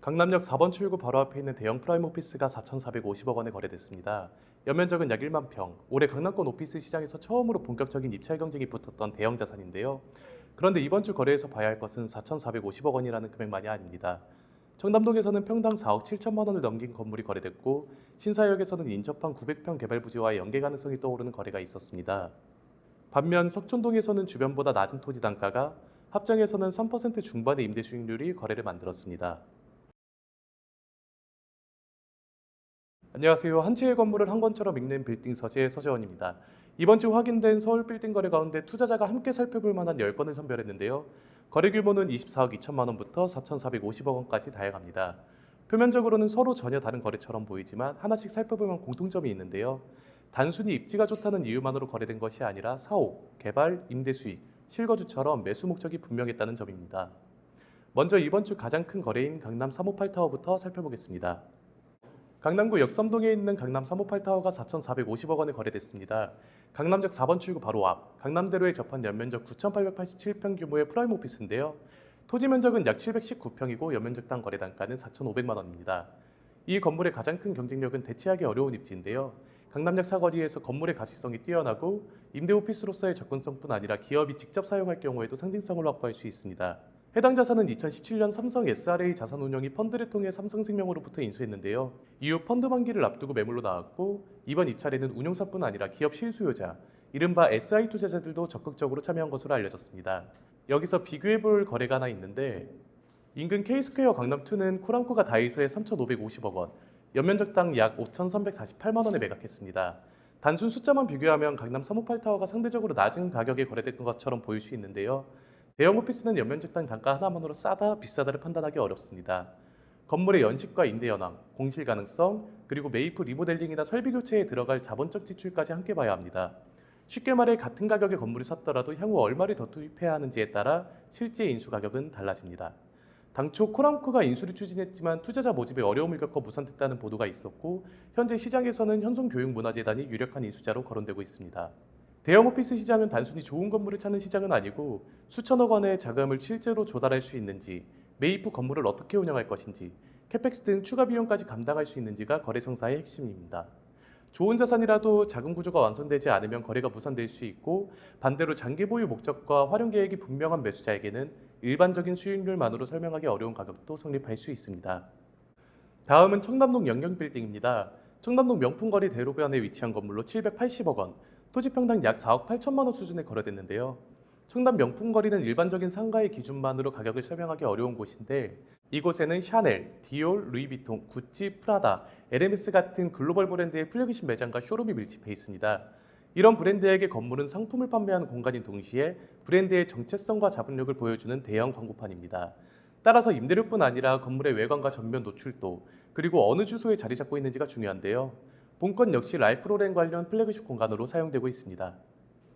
강남역 4번 출구 바로 앞에 있는 대형 프라임 오피스가 4,450억 원에 거래됐습니다. 연면적은 약 1만 평, 올해 강남권 오피스 시장에서 처음으로 본격적인 입찰 경쟁이 붙었던 대형 자산인데요. 그런데 이번 주 거래에서 봐야 할 것은 4,450억 원이라는 금액만이 아닙니다. 청담동에서는 평당 4억 7천만 원을 넘긴 건물이 거래됐고, 신사역에서는 인접한 900평 개발 부지와의 연계 가능성이 떠오르는 거래가 있었습니다. 반면 석촌동에서는 주변보다 낮은 토지 단가가, 합정에서는 3% 중반의 임대 수익률이 거래를 만들었습니다. 안녕하세요. 한 채의 건물을 한 권처럼 읽는 빌딩 서재의 서재원입니다. 이번 주 확인된 서울 빌딩 거래 가운데 투자자가 함께 살펴볼 만한 10건을 선별했는데요. 거래 규모는 24억 2천만 원부터 4,450억 원까지 다양합니다. 표면적으로는 서로 전혀 다른 거래처럼 보이지만 하나씩 살펴보면 공통점이 있는데요. 단순히 입지가 좋다는 이유만으로 거래된 것이 아니라 사옥, 개발, 임대 수익, 실거주처럼 매수 목적이 분명했다는 점입니다. 먼저 이번 주 가장 큰 거래인 강남 358타워부터 살펴보겠습니다. 강남구 역삼동에 있는 강남 358타워가 4,450억 원에 거래됐습니다. 강남역 4번 출구 바로 앞, 강남대로에 접한 연면적 9,887평 규모의 프라임 오피스인데요. 토지 면적은 약 719평이고 연면적당 거래 단가는 4,500만 원입니다. 이 건물의 가장 큰 경쟁력은 대체하기 어려운 입지인데요. 강남역 사거리에서 건물의 가시성이 뛰어나고 임대 오피스로서의 접근성뿐 아니라 기업이 직접 사용할 경우에도 상징성을 확보할 수 있습니다. 해당 자산은 2017년 삼성 SRA 자산운용이 펀드를 통해 삼성생명으로부터 인수했는데요. 이후 펀드 만기를 앞두고 매물로 나왔고, 이번 입찰에는 운용사뿐 아니라 기업 실수요자, 이른바 SI 투자자들도 적극적으로 참여한 것으로 알려졌습니다. 여기서 비교해볼 거래가 하나 있는데, 인근 K스퀘어 강남2는 코랑코가 다이소에 3,550억 원, 연면적당 약 5,348만 원에 매각했습니다. 단순 숫자만 비교하면 강남 358타워가 상대적으로 낮은 가격에 거래된 것처럼 보일 수 있는데요. 대형 오피스는 연면적당 단가 하나만으로 싸다, 비싸다를 판단하기 어렵습니다. 건물의 연식과 임대 연황, 공실 가능성, 그리고 매입 후 리모델링이나 설비 교체에 들어갈 자본적 지출까지 함께 봐야 합니다. 쉽게 말해 같은 가격의 건물을 샀더라도 향후 얼마를 더 투입해야 하는지에 따라 실제 인수 가격은 달라집니다. 당초 코람코가 인수를 추진했지만 투자자 모집에 어려움을 겪어 무산됐다는 보도가 있었고, 현재 시장에서는 현송교육문화재단이 유력한 인수자로 거론되고 있습니다. 대형 오피스 시장은 단순히 좋은 건물을 찾는 시장은 아니고, 수천억 원의 자금을 실제로 조달할 수 있는지, 매입 후 건물을 어떻게 운영할 것인지, 캐펙스 등 추가 비용까지 감당할 수 있는지가 거래 성사의 핵심입니다. 좋은 자산이라도 자금 구조가 완성되지 않으면 거래가 무산될 수 있고, 반대로 장기 보유 목적과 활용 계획이 분명한 매수자에게는 일반적인 수익률만으로 설명하기 어려운 가격도 성립할 수 있습니다. 다음은 청담동 영경빌딩입니다. 청담동 명품거리 대로변에 위치한 건물로 780억 원, 토지 평당 약 4억 8천만 원 수준에 거래됐는데요. 청담 명품거리는 일반적인 상가의 기준만으로 가격을 설명하기 어려운 곳인데, 이곳에는 샤넬, 디올, 루이비통, 구찌, 프라다, LMS 같은 글로벌 브랜드의 플래그십 매장과 쇼룸이 밀집해 있습니다. 이런 브랜드에게 건물은 상품을 판매하는 공간인 동시에 브랜드의 정체성과 자본력을 보여주는 대형 광고판입니다. 따라서 임대료뿐 아니라 건물의 외관과 전면 노출도, 그리고 어느 주소에 자리 잡고 있는지가 중요한데요. 본건 역시 랄프 로렌 관련 플래그십 공간으로 사용되고 있습니다.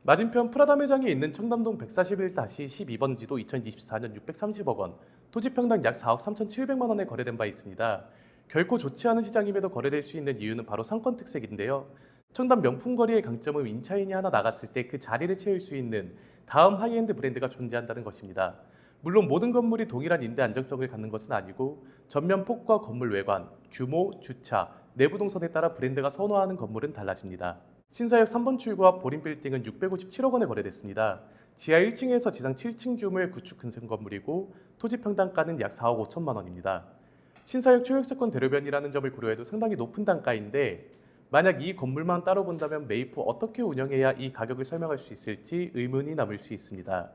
맞은편 프라다 매장이 있는 청담동 141-12번지도 2024년 630억 원, 토지 평당 약 4억 3,700만 원에 거래된 바 있습니다. 결코 좋지 않은 시장임에도 거래될 수 있는 이유는 바로 상권 특색인데요. 청담 명품거리의 강점은 윈차인이 하나 나갔을 때 그 자리를 채울 수 있는 다음 하이엔드 브랜드가 존재한다는 것입니다. 물론 모든 건물이 동일한 임대 안정성을 갖는 것은 아니고, 전면 폭과 건물 외관, 규모, 주차, 내부 동선에 따라 브랜드가 선호하는 건물은 달라집니다. 신사역 3번 출구 앞 보림빌딩은 657억 원에 거래됐습니다. 지하 1층에서 지상 7층 규모의 구축 근생 건물이고, 토지 평당가는 약 4억 5천만 원입니다. 신사역 초역세권 대로변이라는 점을 고려해도 상당히 높은 단가인데, 만약 이 건물만 따로 본다면 매입 후 어떻게 운영해야 이 가격을 설명할 수 있을지 의문이 남을 수 있습니다.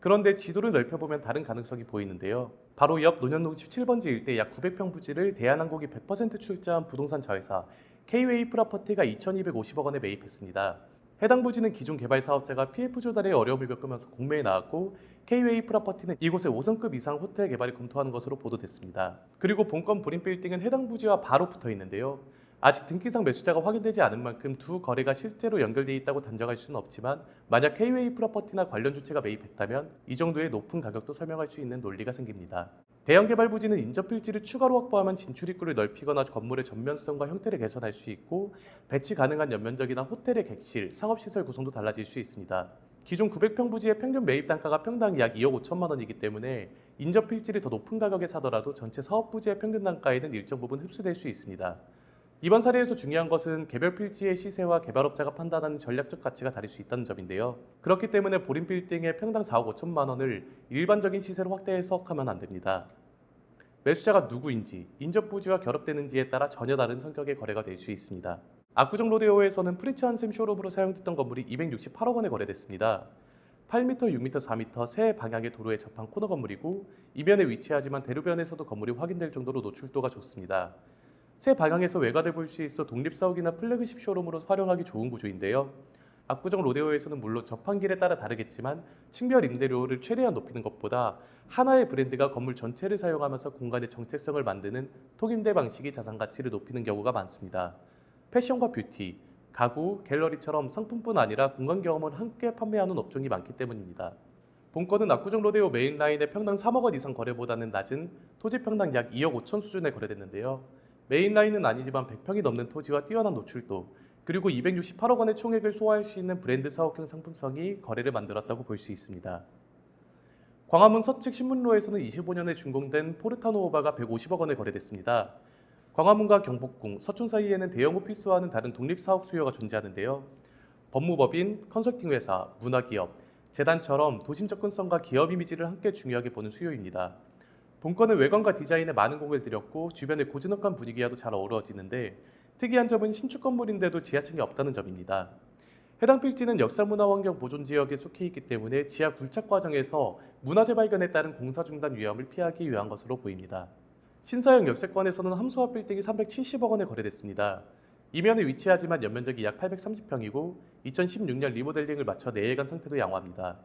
그런데 지도를 넓혀보면 다른 가능성이 보이는데요. 바로 옆 논현동 17번지 일대 약 900평 부지를 대한항공이 100% 출자한 부동산 자회사 K-웨이 프로퍼티가 2,250억 원에 매입했습니다. 해당 부지는 기존 개발 사업자가 PF 조달에 어려움을 겪으면서 공매에 나왔고, K-웨이 프로퍼티는 이곳에 5성급 이상 호텔 개발을 검토하는 것으로 보도됐습니다. 그리고 본건 보림빌딩은 해당 부지와 바로 붙어 있는데요. 아직 등기상 매수자가 확인되지 않은 만큼 두 거래가 실제로 연결되어 있다고 단정할 수는 없지만, 만약 K-웨이 프로퍼티나 관련 주체가 매입했다면 이 정도의 높은 가격도 설명할 수 있는 논리가 생깁니다. 대형 개발 부지는 인접 필지를 추가로 확보하면 진출 입구를 넓히거나 건물의 전면성과 형태를 개선할 수 있고, 배치 가능한 연면적이나 호텔의 객실, 상업시설 구성도 달라질 수 있습니다. 기존 900평 부지의 평균 매입 단가가 평당 약 2억 5천만 원이기 때문에 인접 필지를 더 높은 가격에 사더라도 전체 사업 부지의 평균 단가에는 일정 부분 흡수될 수 있습니다. 이번 사례에서 중요한 것은 개별 필지의 시세와 개발업자가 판단하는 전략적 가치가 다를 수 있다는 점인데요. 그렇기 때문에 보림 빌딩의 평당 4억 5천만 원을 일반적인 시세로 확대 해석하면 안 됩니다. 매수자가 누구인지, 인접 부지와 결합되는지에 따라 전혀 다른 성격의 거래가 될 수 있습니다. 압구정 로데오에서는 프리츠 한샘 쇼룸으로 사용됐던 건물이 268억 원에 거래됐습니다. 8m, 6m, 4m 세 방향의 도로에 접한 코너 건물이고 이면에 위치하지만 대로변에서도 건물이 확인될 정도로 노출도가 좋습니다. 세 방향에서 외곽을 볼 수 있어 독립사옥이나 플래그십 쇼룸으로 활용하기 좋은 구조인데요. 압구정 로데오에서는 물론 접한길에 따라 다르겠지만 층별 임대료를 최대한 높이는 것보다 하나의 브랜드가 건물 전체를 사용하면서 공간의 정체성을 만드는 통임대 방식이 자산 가치를 높이는 경우가 많습니다. 패션과 뷰티, 가구, 갤러리처럼 상품뿐 아니라 공간 경험을 함께 판매하는 업종이 많기 때문입니다. 본건은 압구정 로데오 메인 라인의 평당 3억 원 이상 거래보다는 낮은 토지 평당 약 2억 5천 수준에 거래됐는데요. 메인 라인은 아니지만 100평이 넘는 토지와 뛰어난 노출도, 그리고 268억 원의 총액을 소화할 수 있는 브랜드 사옥형 상품성이 거래를 만들었다고 볼 수 있습니다. 광화문 서측 신문로에서는 25년에 준공된 포르타노오바가 150억 원에 거래됐습니다. 광화문과 경복궁, 서촌 사이에는 대형 오피스와는 다른 독립사옥 수요가 존재하는데요. 법무법인, 컨설팅회사, 문화기업, 재단처럼 도심 접근성과 기업 이미지를 함께 중요하게 보는 수요입니다. 본건은 외관과 디자인에 많은 공을 들였고 주변의 고즈넉한 분위기와도 잘 어우러지는데 특이한 점은 신축 건물인데도 지하층이 없다는 점입니다. 해당 필지는 역사문화환경 보존지역에 속해 있기 때문에 지하 굴착 과정에서 문화재 발견에 따른 공사 중단 위험을 피하기 위한 것으로 보입니다. 신사역 역세권에서는 함수아 빌딩이 370억 원에 거래됐습니다. 이면에 위치하지만 연면적이 약 830평이고 2016년 리모델링을 마쳐 내외관 상태도 양호합니다.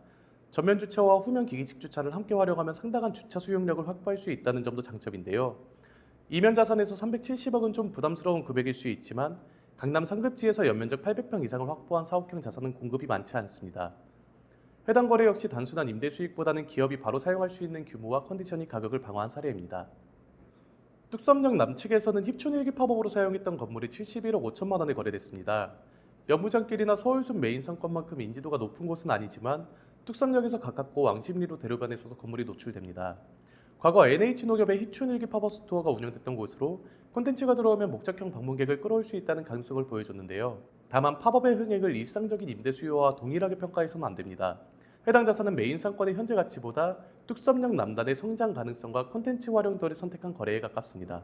전면 주차와 후면 기기식 주차를 함께 활용하면 상당한 주차 수용력을 확보할 수 있다는 점도 장점인데요. 이면 자산에서 370억은 좀 부담스러운 금액일 수 있지만 강남 상급지에서 연면적 800평 이상을 확보한 사옥형 자산은 공급이 많지 않습니다. 해당 거래 역시 단순한 임대 수익보다는 기업이 바로 사용할 수 있는 규모와 컨디션이 가격을 방어한 사례입니다. 뚝섬역 남측에서는 힙촌 일기 팝업으로 사용했던 건물이 71억 5천만 원에 거래됐습니다. 연무장길이나 서울숲 메인 상권만큼 인지도가 높은 곳은 아니지만 뚝섬역에서 가깝고 왕십리로 대로변에서도 건물이 노출됩니다. 과거 NH농협의 힙촌 일기 팝업 스토어가 운영됐던 곳으로 콘텐츠가 들어오면 목적형 방문객을 끌어올 수 있다는 가능성을 보여줬는데요. 다만 팝업의 흥행을 일상적인 임대 수요와 동일하게 평가해서는 안 됩니다. 해당 자산은 메인 상권의 현재 가치보다 뚝섬역 남단의 성장 가능성과 콘텐츠 활용도를 선택한 거래에 가깝습니다.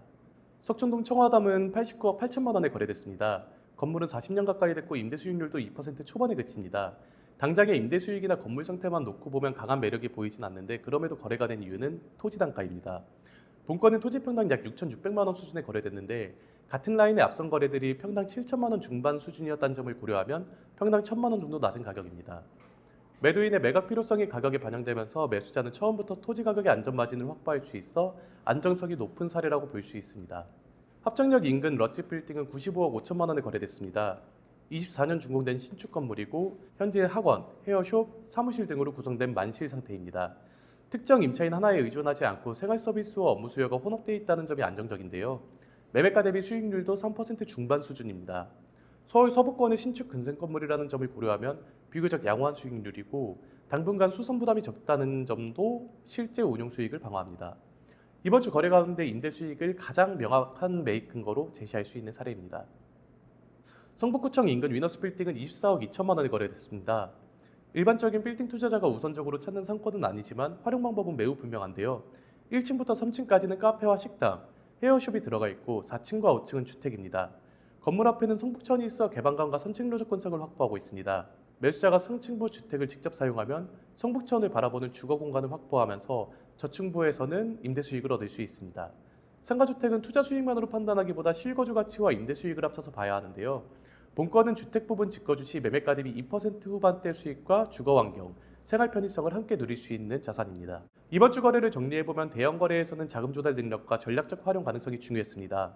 석촌동 청화담은 89억 8천만 원에 거래됐습니다. 건물은 40년 가까이 됐고 임대 수익률도 2% 초반에 그칩니다. 당장의 임대 수익이나 건물 상태만 놓고 보면 강한 매력이 보이진 않는데 그럼에도 거래가 된 이유는 토지 단가입니다. 본건은 토지 평당 약 6,600만 원 수준에 거래됐는데 같은 라인의 앞선 거래들이 평당 7천만 원 중반 수준이었다는 점을 고려하면 평당 1,000만 원 정도 낮은 가격입니다. 매도인의 매각 필요성이 가격에 반영되면서 매수자는 처음부터 토지 가격의 안전 마진을 확보할 수 있어 안정성이 높은 사례라고 볼 수 있습니다. 합정역 인근 럿집 빌딩은 95억 5천만 원에 거래됐습니다. 24년 준공된 신축 건물이고 현재 학원, 헤어숍, 사무실 등으로 구성된 만실 상태입니다. 특정 임차인 하나에 의존하지 않고 생활 서비스와 업무 수요가 혼합되어 있다는 점이 안정적인데요. 매매가 대비 수익률도 3% 중반 수준입니다. 서울 서부권의 신축 근생 건물이라는 점을 고려하면 비교적 양호한 수익률이고 당분간 수선 부담이 적다는 점도 실제 운용 수익을 방어합니다. 이번 주 거래 가운데 임대 수익을 가장 명확한 매입 근거로 제시할 수 있는 사례입니다. 성북구청 인근 위너스 빌딩은 24억 2천만 원에 거래됐습니다. 일반적인 빌딩 투자자가 우선적으로 찾는 상권은 아니지만 활용 방법은 매우 분명한데요. 1층부터 3층까지는 카페와 식당, 헤어숍이 들어가 있고 4층과 5층은 주택입니다. 건물 앞에는 성북천이 있어 개방감과 산책로 접근성을 확보하고 있습니다. 매수자가 상층부 주택을 직접 사용하면 성북천을 바라보는 주거 공간을 확보하면서 저층부에서는 임대 수익을 얻을 수 있습니다. 상가주택은 투자 수익만으로 판단하기보다 실거주 가치와 임대 수익을 합쳐서 봐야 하는데요. 본건은 주택 부분 직거주 시 매매가 대비 2% 후반대 수익과 주거 환경, 생활 편의성을 함께 누릴 수 있는 자산입니다. 이번 주 거래를 정리해보면 대형 거래에서는 자금 조달 능력과 전략적 활용 가능성이 중요했습니다.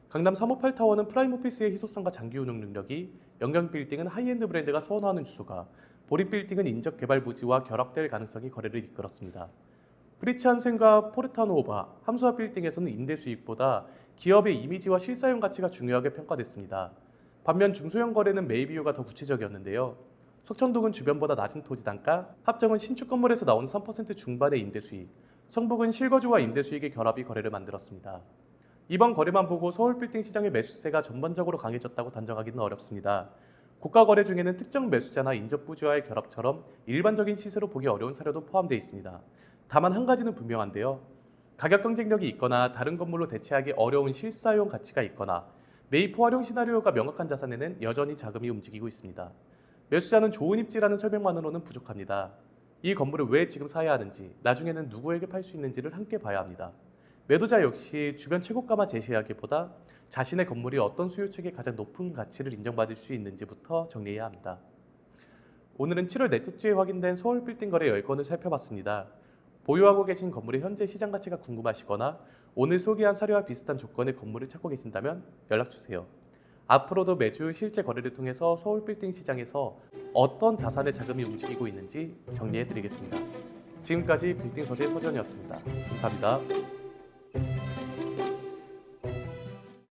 강남 358타워는 프라임 오피스의 희소성과 장기 운영 능력이, 영경빌딩은 하이엔드 브랜드가 선호하는 주소가, 보림빌딩은 인접 개발 부지와 결합될 가능성이 거래를 이끌었습니다. 프리츠 한센과 포르타노오바, 함수아 빌딩에서는 임대 수익보다 기업의 이미지와 실사용 가치가 중요하게 평가됐습니다. 반면 중소형 거래는 매입 이유가 더 구체적이었는데요. 석천동은 주변보다 낮은 토지 단가, 합정은 신축 건물에서 나오는 3% 중반의 임대 수익, 성북은 실거주와 임대 수익의 결합이 거래를 만들었습니다. 이번 거래만 보고 서울 빌딩 시장의 매수세가 전반적으로 강해졌다고 단정하기는 어렵습니다. 고가 거래 중에는 특정 매수자나 인접부주와의 결합처럼 일반적인 시세로 보기 어려운 사례도 포함되어 있습니다. 다만 한 가지는 분명한데요. 가격 경쟁력이 있거나 다른 건물로 대체하기 어려운 실사용 가치가 있거나 매입 후 활용 시나리오가 명확한 자산에는 여전히 자금이 움직이고 있습니다. 매수자는 좋은 입지라는 설명만으로는 부족합니다. 이 건물을 왜 지금 사야 하는지, 나중에는 누구에게 팔 수 있는지를 함께 봐야 합니다. 매도자 역시 주변 최고가만 제시하기보다 자신의 건물이 어떤 수요층에 가장 높은 가치를 인정받을 수 있는지부터 정리해야 합니다. 오늘은 7월 넷째 주에 확인된 서울 빌딩 거래 10건을 살펴봤습니다. 보유하고 계신 건물의 현재 시장 가치가 궁금하시거나 오늘 소개한 사례와 비슷한 조건의 건물을 찾고 계신다면 연락주세요. 앞으로도 매주 실제 거래를 통해서 서울 빌딩 시장에서 어떤 자산의 자금이 움직이고 있는지 정리해드리겠습니다. 지금까지 빌딩 서재 서재원이었습니다. 감사합니다.